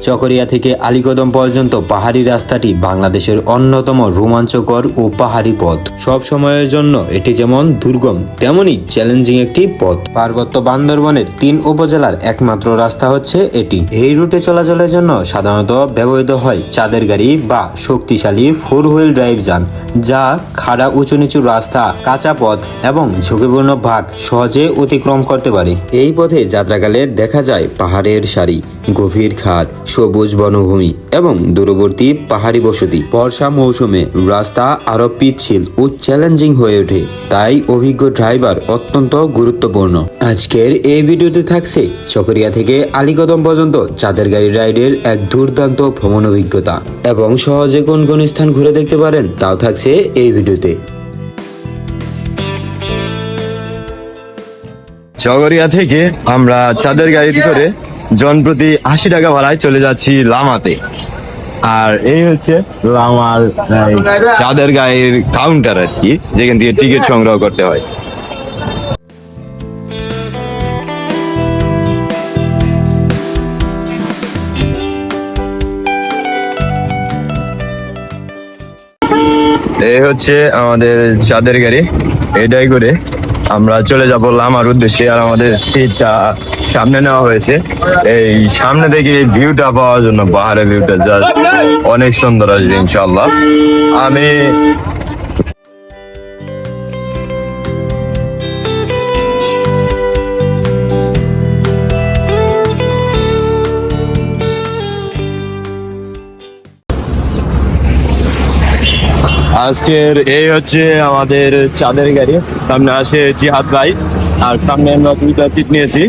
চকরিয়া থেকে আলীকদম পর্যন্ত পাহাড়ি রাস্তাটি বাংলাদেশের অন্যতম রোমাঞ্চকর ও পাহাড়ি পথ। সব সময়ের জন্য এটি যেমন দুর্গম তেমনি চ্যালেঞ্জিং একটি পথ। পার্বত্য বান্দরবনের ৩ উপজেলার একমাত্র রাস্তা হচ্ছে এটি। এই রুটে চলাচলের জন্য সাধারণত ব্যবহৃত হয় চাঁদের গাড়ি বা শক্তিশালী 4 হুইল ড্রাইভ যান, যা খাড়া উঁচু নিচু রাস্তা, কাঁচা পথ এবং ঝুঁকিপূর্ণ ভাগ সহজে অতিক্রম করতে পারে। এই পথে যাত্রাকালে দেখা যায় পাহাড়ের সারি, গভীর খাদ, সবুজ বনভূমি এবং দূরবর্তী পাহাড়ি বসতি। বর্ষা মৌসুমে রাস্তা আরো পিচ্ছিল ও চ্যালেঞ্জিং হয়ে ওঠে, তাই অভিজ্ঞ ড্রাইভার অত্যন্ত গুরুত্বপূর্ণ। আজকের এই ভিডিওতে থাকছে চকরিয়া থেকে আলীকদম পর্যন্ত চাঁদের গাড়ি রাইডের এক দুর্দান্ত ভ্রমণ অভিজ্ঞতা এবং সহজে কোন কোন স্থান ঘুরে দেখতে পারেন তাও থাকছে এই ভিডিওতে। চকরিয়া থেকে আমরা চাঁদের গাড়িতে করে জনপ্রতি ৮০ টাকা ভাড়ায় চলে যাচ্ছি লামাতে। আর এই হচ্ছে লামার চাঁদের গাড়ির কাউন্টার আর কি, যেখান থেকে টিকিট সংগ্রহ করতে হয়। এই হচ্ছে আমাদের চাঁদের গাড়ি, এটাই করে আমরা চলে যাব লামার উদ্দেশ্যে। আর আমাদের সিটটা সামনে নেওয়া হয়েছে, এই সামনে থেকে ভিউটা পাওয়ার জন্য। পাহাড়ের ভিউটা জাস্ট অনেক সুন্দর আসবে ইনশাল্লাহ। আমি আজকের এই হচ্ছে আমাদের চাঁদের গাড়ি। সামনে আসে জিহাদ ভাই, আর সামনে আমরা 2টা সিট নিয়েছি।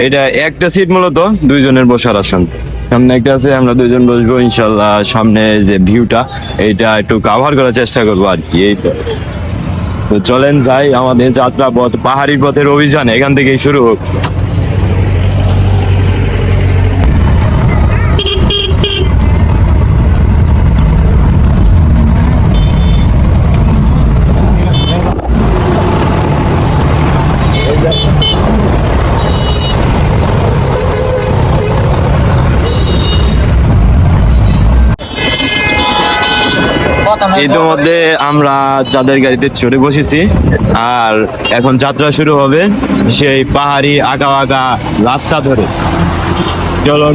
এটা একটা সিট মূলত 2 জনের বসার আসন। সামনে একটা আছে, আমরা 2 জন বসবো ইনশাল্লাহ। সামনে যে ভিউটা এটা একটু কাভার করার চেষ্টা করবো আর কি। এই তো চলেন যাই, আমাদের যাত্রা পথ পাহাড়ি পথের অভিযান এখান থেকেই শুরু হোক। ইতিমধ্যে আমরা চাঁদের গাড়িতে চড়ে বসেছি, আর এখন যাত্রা শুরু হবে সেই পাহাড়ি আঁকা বাঁকা রাস্তা ধরে। চলো।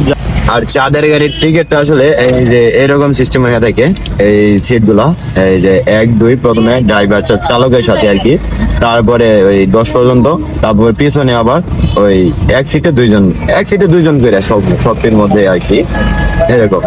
আর চাঁদের গাড়ির টিকিটটা আসলে এই যে এরকম সিস্টেম হয়ে থাকে, এই সিট গুলো এই যে 1, 2 প্রথমে ড্রাইভার চালকের সাথে আর কি, তারপরে ওই 10 পর্যন্ত, তারপর পিছনে আবার ওই এক সিটে 2 জন, এক সিটে 2 জন করে সবটির মধ্যে আর কি এরকম।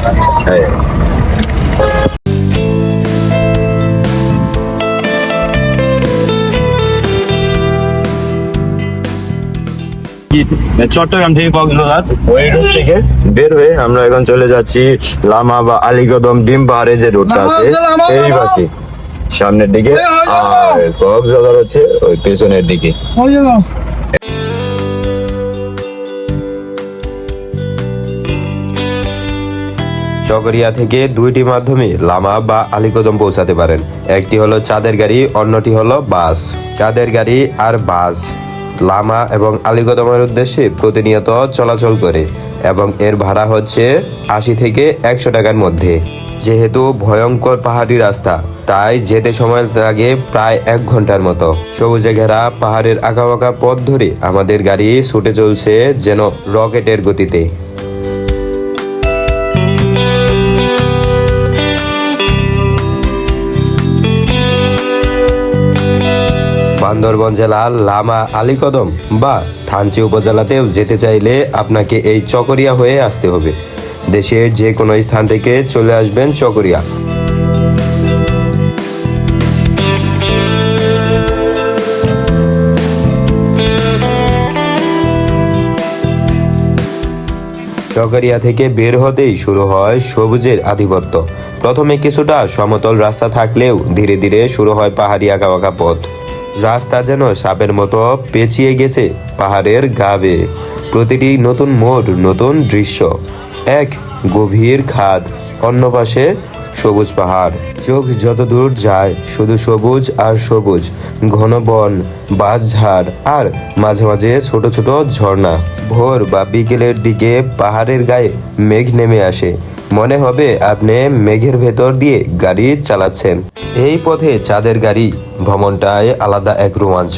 চট্টগ্রাম থেকে কক্সবাজার ওই রুট থেকে বের হয়ে আমরা এখন চলে যাচ্ছি লামা বা আলীকদম ডিম পাহাড়ে যে রোডটা আছে এই বাকি সামনের দিকে, আর কক্সবাজার হচ্ছে ওই পেছনের দিকে। চকরিয়া থেকে 2টি মাধ্যমে লামা বা আলীকদম পৌঁছাতে পারেন। একটি হলো চাঁদের গাড়ি, অন্যটি হলো বাস। চাঁদের গাড়ি আর বাস লামা এবং আলীকদমের উদ্দেশ্যে প্রতিনিয়ত চলাচল করে এবং এর ভাড়া হচ্ছে 80 থেকে 100 টাকার মধ্যে। যেহেতু ভয়ঙ্কর পাহাড়ি রাস্তা, তাই যেতে সময় লাগে প্রায় 1 ঘন্টার মতো। সবুজে ঘেরা পাহাড়ের আঁকাবাঁকা পথ ধরে আমাদের গাড়ি ছুটে চলছে যেন রকেটের গতিতে। বান্দরবন জেলার লামা আলীকদম বা থানচি উপজেলাতেও যেতে চাইলে আপনাকে এই চকরিয়া হয়ে আসতে হবে। দেশের যে কোনো স্থান থেকে চলে আসবেন চকরিয়া। চকরিয়া থেকে বের হতেই শুরু হয় সবুজের আধিপত্য। প্রথমে কিছুটা সমতল রাস্তা থাকলেও ধীরে ধীরে শুরু হয় পাহাড়ি আঁকাবাঁকা পথ। রাস্তা যেন সাপের মতো পেঁচিয়ে গেছে পাহাড়ের গা বেয়ে। প্রতিটি নতুন মোড় নতুন দৃশ্য, এক গভীর খাদ, অন্য পাশে সবুজ পাহাড়। চোখ যত দূর যায় শুধু সবুজ আর সবুজ, ঘন বন, বাঁশঝাড় আর মাঝে মাঝে ছোট ছোট ঝর্ণা। ভোর বা বিকেলের দিকে পাহাড়ের গায়ে মেঘ নেমে আসে, মনে হবে আপনি মেঘের ভেতর দিয়ে গাড়ি চালাচ্ছেন। এই পথে চাঁদের গাড়ি ভ্রমণটায় আলাদা এক রোমাঞ্চ।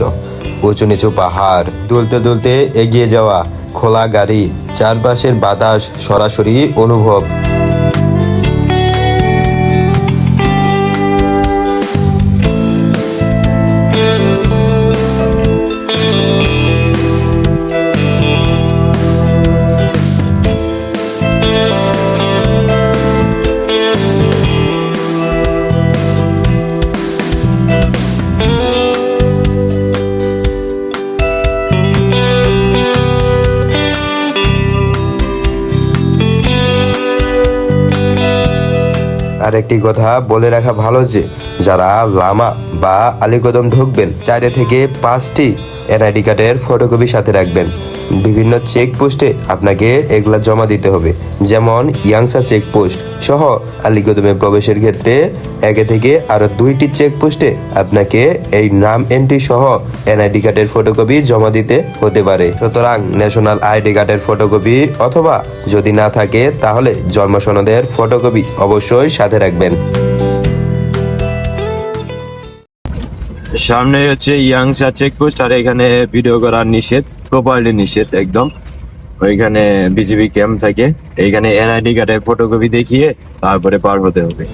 উঁচু নিচু পাহাড়, দুলতে দুলতে এগিয়ে যাওয়া খোলা গাড়ি, চারপাশের বাতাস সরাসরি অনুভব। আরেকটি কথা বলে রাখা ভালো যে যারা লামা বা আলীকদম ঢুকবেন 4 থেকে 5টি এনআইডি কার্ডের ফটোকপি সাথে রাখবেন। বিভিন্ন চেকপোস্টে আপনাকে এগুলা জমা দিতে হবে, যেমন ইয়াংসা চেকপোস্ট সহ আলীকদমে প্রবেশের ক্ষেত্রে 1 থেকে আরো 2টি চেকপোস্টে আপনাকে এই নাম এন্ট্রি সহ এনআইডি কার্ডের ফটোকপি জমা দিতে হতে পারে। সুতরাং ন্যাশনাল আইডি কার্ডের ফটোকপি অথবা যদি না থাকে তাহলে জন্ম সনদের ফটোকপি অবশ্যই সাথে রাখবেন। সামনে হচ্ছে ইয়াংসা চেকপোস্ট, আর এখানে ভিডিও করা নিষেধ, প্রপারলি নিষেধ একদম। ওইখানে বিজিবি ক্যাম্প থাকে, এইখানে এনআইডি কার্ডের ফটোকপি দেখিয়ে তারপরে পার হতে হবে।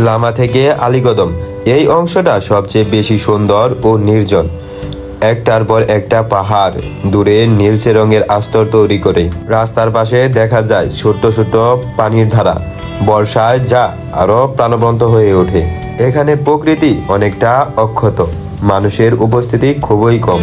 লামা থেকে আলীকদম এই অংশটা সবচেয়ে বেশি সুন্দর ও নির্জন। একটার পর একটা পাহাড় দূরে নীলচে রঙের আস্তর তৈরি করে। রাস্তার পাশে দেখা যায় ছোট্ট ছোট্ট পানির ধারা, বর্ষায় যা আরো প্রাণবন্ত হয়ে ওঠে। এখানে প্রকৃতি অনেকটা অক্ষত, মানুষের উপস্থিতি খুবই কম।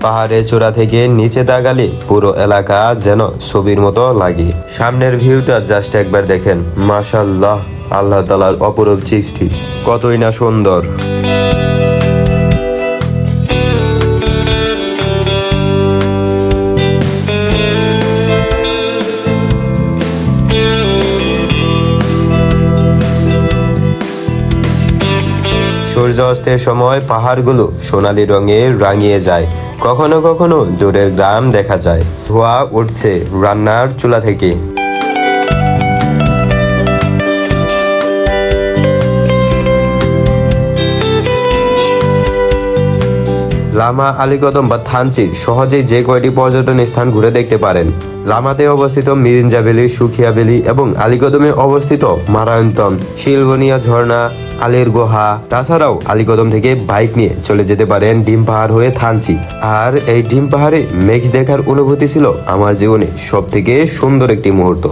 পাহাড়ের চূড়া থেকে নিচে তাকালে পুরো এলাকা যেন ছবির মতো লাগে। সামনের ভিউটা জাস্ট একবার দেখেন, মাশাআল্লাহ, আল্লাহ তাআলার অপরূপ সৃষ্টি, কতই না সুন্দর। সূর্যাস্তের সময় পাহাড়গুলো সোনালী রঙে রাঙিয়ে যায়। কখনো কখনো দূরের গ্রাম দেখা যায়, ধোঁয়া উঠছে রান্নার চুলা থেকে। লামা, আলীকদম বা থানচির সহজেই যে কয়টি পর্যটন স্থান ঘুরে দেখতে পারেন। লামাতে অবস্থিত মিরিঞ্জা ভ্যালি, সুখিয়া ভ্যালি এবং আলীকদমে অবস্থিত মারায়ন্তন, শিলবনিয়া ঝর্ণা, আলীর গুহা। তাছাড়াও আলীকদম থেকে বাইক নিয়ে চলে যেতে পারেন ডিম পাহাড় হয়ে থানচি। আর এই ডিম পাহাড়ে মেঘ দেখার অনুভূতি ছিল আমার জীবনে সব থেকে সুন্দর একটি মুহূর্ত।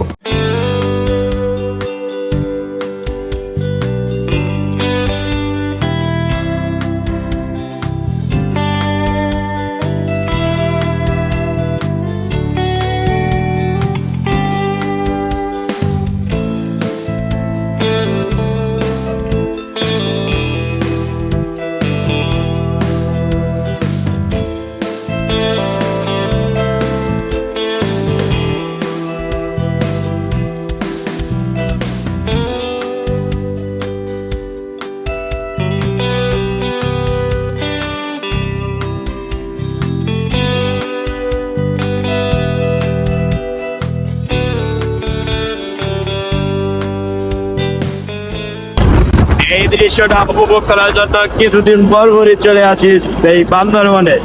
এই দৃশ্যটা উপভোগ করার জন্য কিছুদিন পরপরই চলে আসিস এই বান্দরবনে।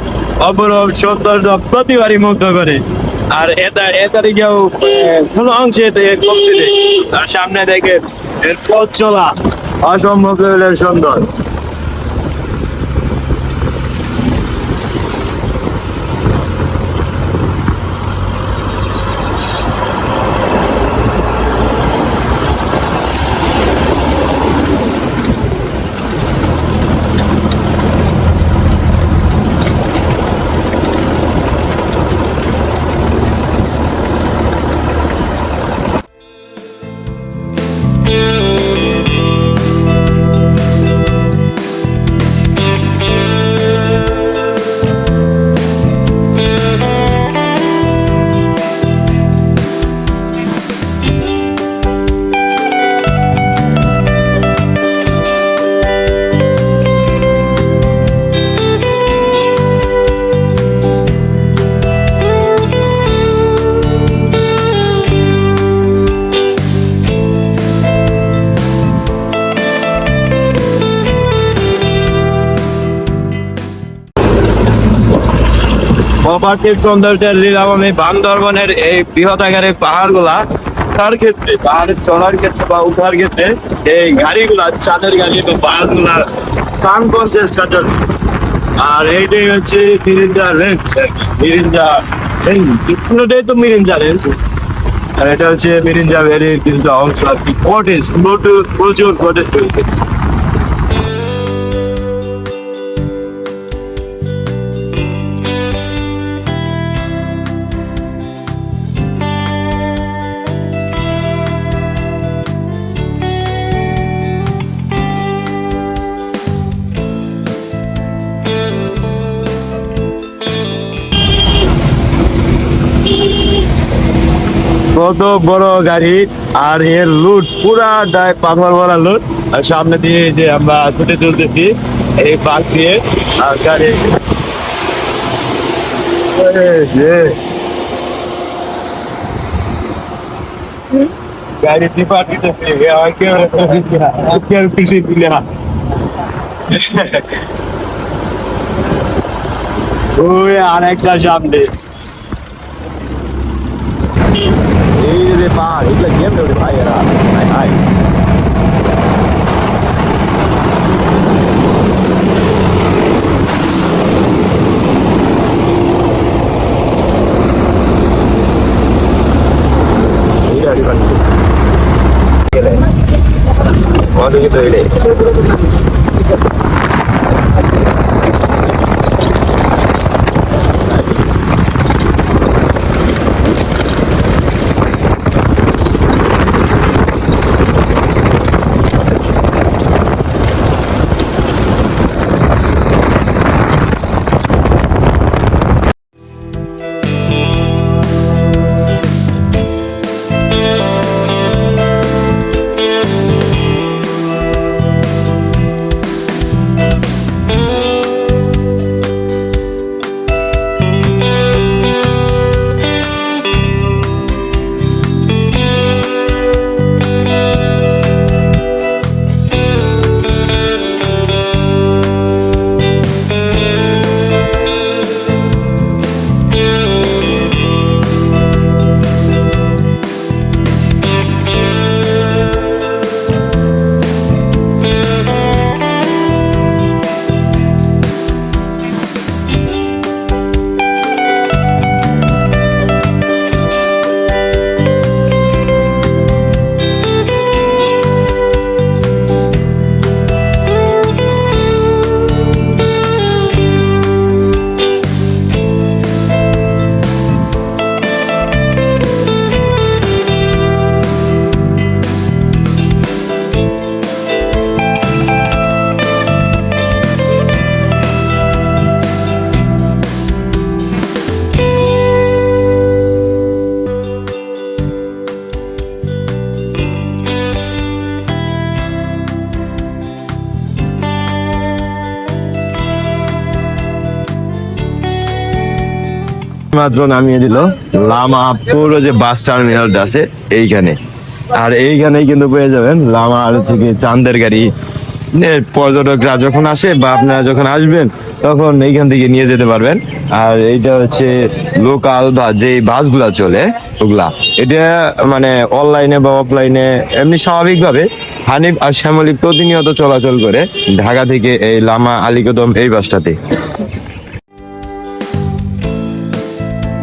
অপরূপ সৌন্দর্য প্রতিবারই মুগ্ধ করে। আর এদিকেও কোনো অংশে কমতি নেই। আর সামনে দেখে এর পথ চলা অসম্ভব লেভেলের সুন্দর। অপার্থিব সৌন্দর্যের লীলা আমি বান্দরবনের এই বৃহৎ আকারের পাহাড়গুলা তার ক্ষেত্রে পাহাড়ে চড়ার ক্ষেত্রে বা উঠার ক্ষেত্রে এই গাড়িগুলা চাঁদের গাড়ি বা বাসগুলার প্রাণপণ চেষ্টা চলে। আর এইটাই হচ্ছে মিরিঞ্জা রেঞ্জ, মিরিঞ্জা রেঞ্জ পুরোটাই তো মিরিঞ্জা রেঞ্জ। আর এটা হচ্ছে মিরিঞ্জা ভ্যালির কিছুটা অংশ আর কি। কটেজ প্রচুর কটেজ রয়েছে। কত বড় গাড়ি আর এর লুট পুরা পাথর ভরা লুট। আর সামনে দিয়ে যে আমরা ছুটে চলতেছি এই পাক দিয়ে আর গাড়ি গাড়ি টিপা দিতেছে কেউ কিছু দিলে না। ওই আর একটা সামনে এই যে পাহাড় এগুলো গেম দেবে ভাই এরা ভাই অনেক তৈরি মাত্র নামিয়ে দিল লামা পুরো যে বাস টার্মিনালটা আছে এইখানে। আর এইখানেই কিন্তু পেয়ে যাবেন লামার থেকে চাঁদের গাড়ি। পর্যটকরা যখন আসে বা আপনারা যখন আসবেন তখন এইখান থেকে নিয়ে যেতে পারবেন। আর এইটা হচ্ছে লোকাল বা যে বাসগুলা চলে ওগুলা, এটা মানে অনলাইনে বা অফলাইনে এমনি স্বাভাবিকভাবে হানিফ আর শ্যামলী প্রতিনিয়ত চলাচল করে ঢাকা থেকে এই লামা আলীকদম এই বাসটাতে।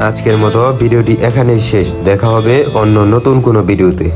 আজকের মতো ভিডিওটি এখানেই শেষ। দেখা হবে অন্য নতুন কোনো ভিডিওতে।